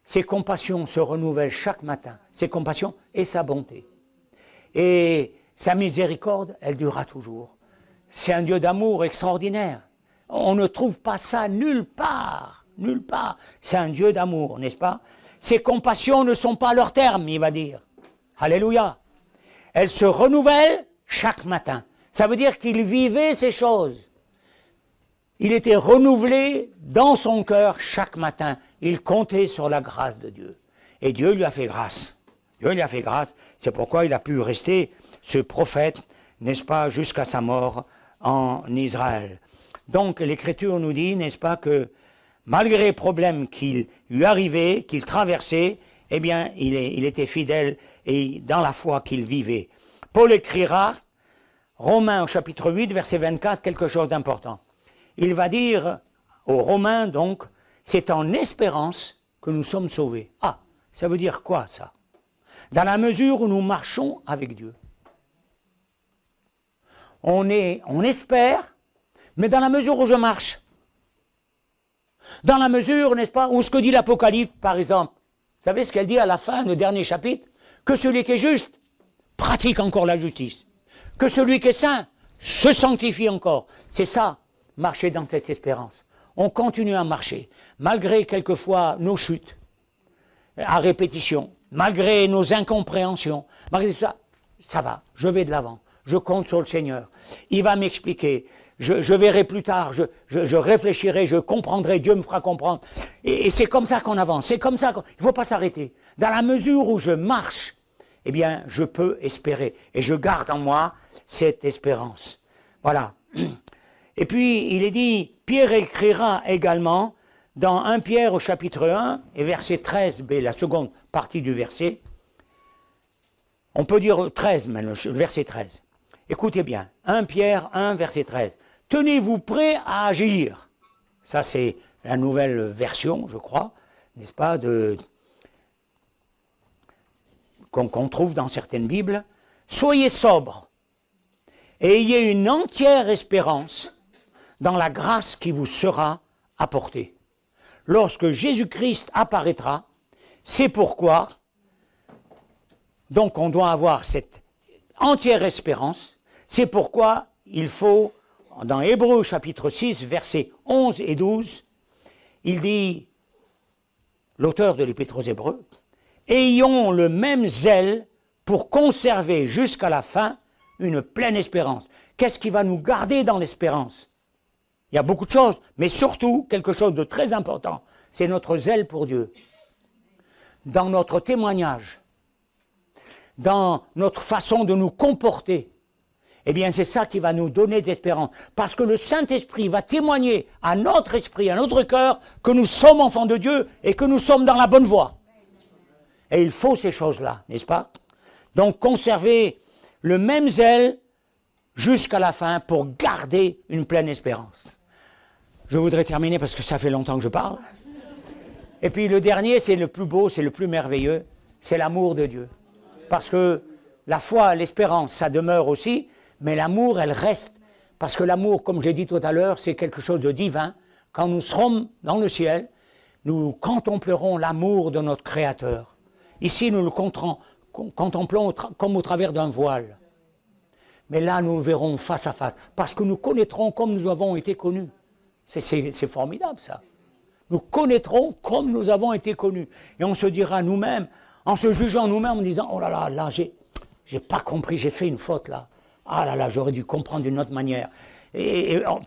ses compassions se renouvellent chaque matin. Ses compassions et sa bonté. Et sa miséricorde, elle durera toujours. C'est un Dieu d'amour extraordinaire. On ne trouve pas ça nulle part. Nulle part. C'est un Dieu d'amour, n'est-ce pas? Ses compassions ne sont pas à leur terme, il va dire. Alléluia. Elles se renouvellent chaque matin. Ça veut dire qu'il vivait ces choses. Il était renouvelé dans son cœur chaque matin. Il comptait sur la grâce de Dieu. Et Dieu lui a fait grâce. Dieu lui a fait grâce. C'est pourquoi il a pu rester ce prophète, n'est-ce pas, jusqu'à sa mort en Israël. Donc l'Écriture nous dit, n'est-ce pas, que malgré les problèmes qui lui arrivaient, qu'il traversait, eh bien, il était fidèle et dans la foi qu'il vivait. Paul écrira, Romains au chapitre 8, verset 24, quelque chose d'important. Il va dire aux Romains, donc, c'est en espérance que nous sommes sauvés. Ah, ça veut dire quoi, ça? Dans la mesure où nous marchons avec Dieu. On espère, mais dans la mesure où je marche. Dans la mesure, n'est-ce pas, où ce que dit l'Apocalypse, par exemple. Vous savez ce qu'elle dit à la fin, le dernier chapitre? Que celui qui est juste pratique encore la justice. Que celui qui est saint se sanctifie encore. C'est ça, marcher dans cette espérance. On continue à marcher, malgré quelquefois nos chutes, à répétition, malgré nos incompréhensions, malgré ça, ça va, je vais de l'avant, je compte sur le Seigneur. Il va m'expliquer, je verrai plus tard, je réfléchirai, je comprendrai, Dieu me fera comprendre. Et c'est comme ça qu'on avance, c'est comme ça il ne faut pas s'arrêter. Dans la mesure où je marche, eh bien, je peux espérer. Et je garde en moi cette espérance. Voilà. Et puis, il est dit, Pierre écrira également dans 1 Pierre au chapitre 1 et verset 13b, la seconde partie du verset. On peut dire 13, mais le verset 13. Écoutez bien, 1 Pierre 1, verset 13. Tenez-vous prêts à agir. Ça, c'est la nouvelle version, je crois, n'est-ce pas, qu'on trouve dans certaines Bibles. Soyez sobres et ayez une entière espérance dans la grâce qui vous sera apportée. Lorsque Jésus-Christ apparaîtra, c'est pourquoi, donc on doit avoir cette entière espérance, c'est pourquoi il faut, dans Hébreux chapitre 6, versets 11 et 12, il dit, l'auteur de l'Épître aux Hébreux, « Ayons le même zèle pour conserver jusqu'à la fin une pleine espérance. » Qu'est-ce qui va nous garder dans l'espérance? Il y a beaucoup de choses, mais surtout, quelque chose de très important, c'est notre zèle pour Dieu. Dans notre témoignage, dans notre façon de nous comporter, eh bien c'est ça qui va nous donner de l'espérance. Parce que le Saint-Esprit va témoigner à notre esprit, à notre cœur, que nous sommes enfants de Dieu et que nous sommes dans la bonne voie. Et il faut ces choses-là, n'est-ce pas? Donc conserver le même zèle jusqu'à la fin pour garder une pleine espérance. Je voudrais terminer parce que ça fait longtemps que je parle. Et puis le dernier, c'est le plus beau, c'est le plus merveilleux, c'est l'amour de Dieu. Parce que la foi, l'espérance, ça demeure aussi, mais l'amour, elle reste. Parce que l'amour, comme je l'ai dit tout à l'heure, c'est quelque chose de divin. Quand nous serons dans le ciel, nous contemplerons l'amour de notre Créateur. Ici, nous le contemplons comme au travers d'un voile. Mais là, nous le verrons face à face. Parce que nous connaîtrons comme nous avons été connus. C'est formidable, ça. Nous connaîtrons comme nous avons été connus. Et on se dira nous-mêmes, en se jugeant nous-mêmes, en disant, oh là là, là, j'ai pas compris, j'ai fait une faute là. Ah là là, j'aurais dû comprendre d'une autre manière.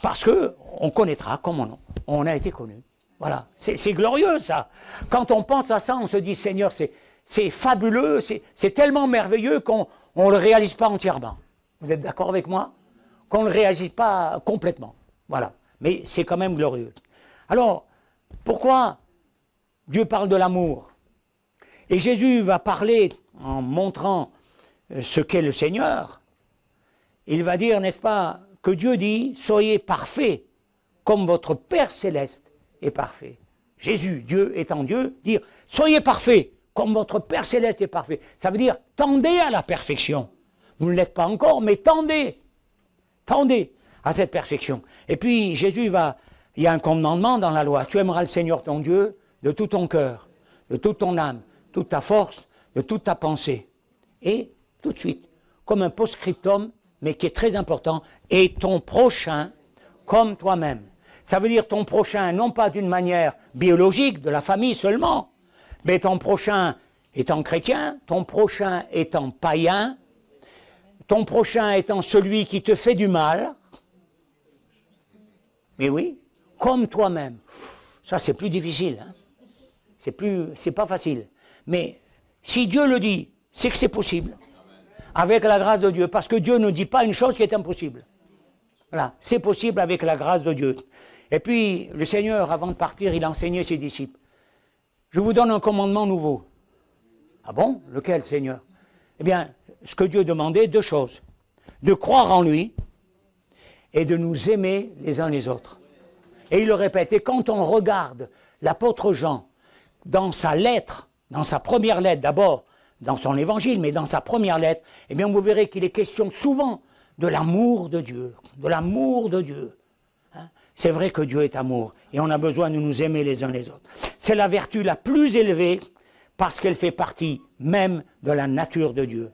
Parce qu'on connaîtra comme on a été connus. Voilà, c'est glorieux ça. Quand on pense à ça, on se dit, Seigneur, c'est fabuleux, c'est tellement merveilleux qu'on ne le réalise pas entièrement. Vous êtes d'accord avec moi? Qu'on ne le réalise pas complètement. Voilà, mais c'est quand même glorieux. Alors, pourquoi Dieu parle de l'amour? Et Jésus va parler en montrant ce qu'est le Seigneur. Il va dire, n'est-ce pas, que Dieu dit, soyez parfaits comme votre Père Céleste est parfait. Jésus, Dieu étant Dieu, dire, soyez parfaits comme votre Père Céleste est parfait. Ça veut dire, tendez à la perfection. Vous ne l'êtes pas encore, mais tendez à cette perfection. Et puis Jésus il y a un commandement dans la loi, tu aimeras le Seigneur ton Dieu de tout ton cœur, de toute ton âme, toute ta force, de toute ta pensée. Et tout de suite, comme un post-scriptum, mais qui est très important, et ton prochain comme toi-même. Ça veut dire ton prochain, non pas d'une manière biologique, de la famille seulement, mais ton prochain étant chrétien, ton prochain étant païen, ton prochain étant celui qui te fait du mal. Mais oui, comme toi-même. Ça, c'est plus difficile. Hein? C'est pas facile. Mais si Dieu le dit, c'est que c'est possible. Avec la grâce de Dieu. Parce que Dieu ne dit pas une chose qui est impossible. Voilà, c'est possible avec la grâce de Dieu. Et puis, le Seigneur, avant de partir, il a enseigné ses disciples. Je vous donne un commandement nouveau. Ah bon? Lequel, Seigneur? Eh bien, ce que Dieu demandait, deux choses. De croire en lui et de nous aimer les uns les autres. Et il le répète. Et quand on regarde l'apôtre Jean dans sa lettre, dans sa première lettre d'abord, dans son évangile, mais dans sa première lettre, eh bien vous verrez qu'il est question souvent de l'amour de Dieu, de l'amour de Dieu. Hein? C'est vrai que Dieu est amour et on a besoin de nous aimer les uns les autres. C'est la vertu la plus élevée parce qu'elle fait partie même de la nature de Dieu.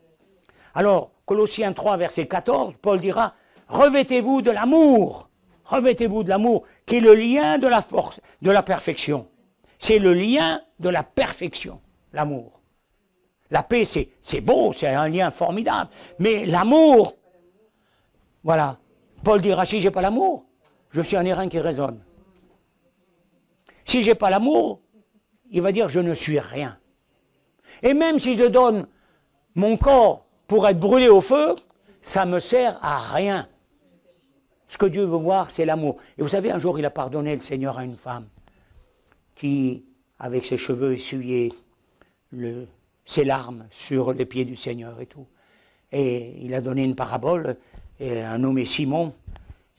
Alors, Colossiens 3, verset 14, Paul dira, revêtez-vous de l'amour, qui est le lien de la force, de la perfection. C'est le lien de la perfection, l'amour. La paix, c'est beau, c'est un lien formidable. Mais l'amour, voilà. Paul dira, si je n'ai pas l'amour, je suis un airain qui résonne. Si je n'ai pas l'amour, il va dire, je ne suis rien. Et même si je donne mon corps pour être brûlé au feu, ça ne me sert à rien. Ce que Dieu veut voir, c'est l'amour. Et vous savez, un jour, il a pardonné le Seigneur à une femme qui, avec ses cheveux essuyés, ses larmes sur les pieds du Seigneur et tout. Et il a donné une parabole, et un nommé Simon.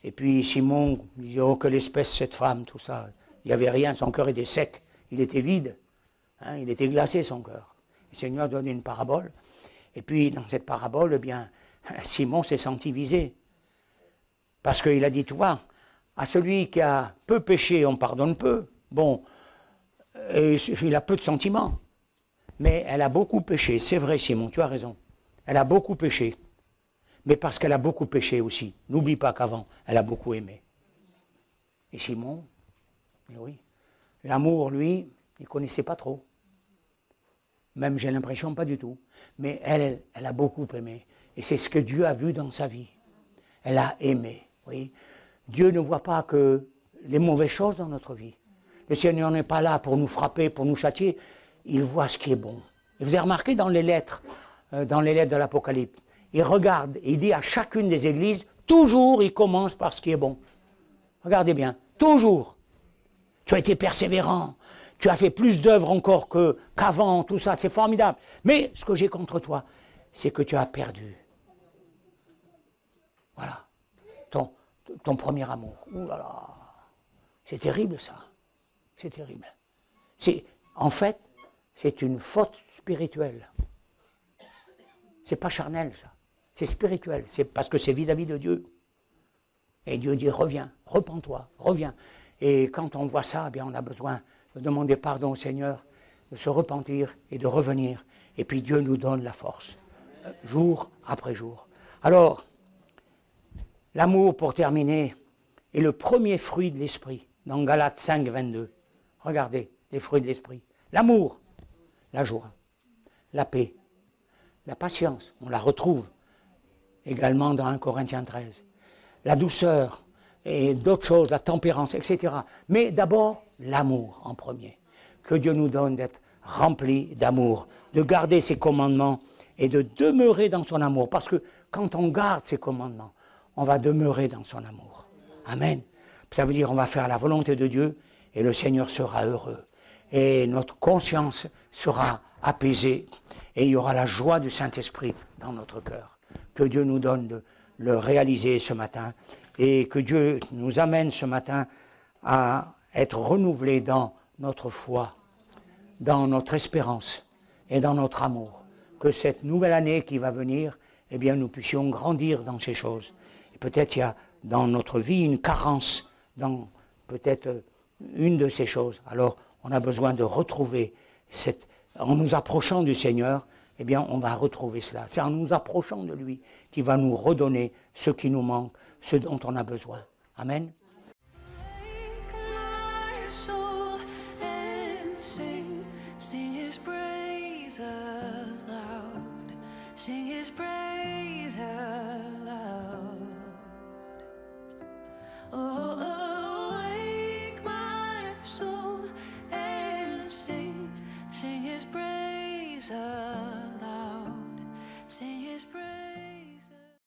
Et puis Simon disait, oh, quelle espèce cette femme, tout ça. Il n'y avait rien, son cœur était sec, il était vide. Hein, il était glacé, son cœur. Le Seigneur a donné une parabole. Et puis, dans cette parabole, eh bien, Simon s'est senti visé. Parce qu'il a dit, toi, à celui qui a peu péché, on pardonne peu. Bon, et il a peu de sentiments. Mais elle a beaucoup péché. C'est vrai, Simon, tu as raison. Elle a beaucoup péché. Mais parce qu'elle a beaucoup péché aussi. N'oublie pas qu'avant, elle a beaucoup aimé. Et Simon, eh oui, l'amour, lui, il ne connaissait pas trop. Même, j'ai l'impression, pas du tout. Mais elle a beaucoup aimé. Et c'est ce que Dieu a vu dans sa vie. Elle a aimé. Oui. Dieu ne voit pas que les mauvaises choses dans notre vie. Le Seigneur n'est pas là pour nous frapper, pour nous châtier. Il voit ce qui est bon. Et vous avez remarqué dans les lettres de l'Apocalypse, il regarde, il dit à chacune des églises, toujours il commence par ce qui est bon. Regardez bien, toujours. Tu as été persévérant, tu as fait plus d'œuvres encore qu'avant, tout ça, c'est formidable. Mais ce que j'ai contre toi, c'est que tu as perdu. Voilà, ton premier amour. Ouh là là, c'est terrible ça, c'est terrible. En fait, c'est une faute spirituelle. C'est pas charnel ça, c'est spirituel, c'est parce que c'est vis-à-vis de Dieu. Et Dieu dit reviens, repens-toi, reviens. Et quand on voit ça, eh bien on a besoin de demander pardon au Seigneur, de se repentir et de revenir. Et puis Dieu nous donne la force, jour après jour. Alors, l'amour, pour terminer, est le premier fruit de l'esprit, dans Galates 5, 22. Regardez, les fruits de l'esprit. L'amour, la joie, la paix, la patience, on la retrouve également dans 1 Corinthiens 13. La douceur et d'autres choses, la tempérance, etc. Mais d'abord, l'amour en premier. Que Dieu nous donne d'être remplis d'amour, de garder ses commandements et de demeurer dans son amour. Parce que quand on garde ses commandements, on va demeurer dans son amour. Amen. Ça veut dire qu'on va faire la volonté de Dieu et le Seigneur sera heureux. Et notre conscience sera apaisée et il y aura la joie du Saint-Esprit dans notre cœur. Que Dieu nous donne de le réaliser ce matin et que Dieu nous amène ce matin à être renouvelés dans notre foi, dans notre espérance et dans notre amour. Que cette nouvelle année qui va venir, eh bien, nous puissions grandir dans ces choses. Et peut-être il y a dans notre vie une carence dans peut-être une de ces choses. Alors, on a besoin de retrouver en nous approchant du Seigneur, eh bien, on va retrouver cela. C'est en nous approchant de lui qu'il va nous redonner ce qui nous manque, ce dont on a besoin. Amen. Sing his praise aloud. Sing his praise.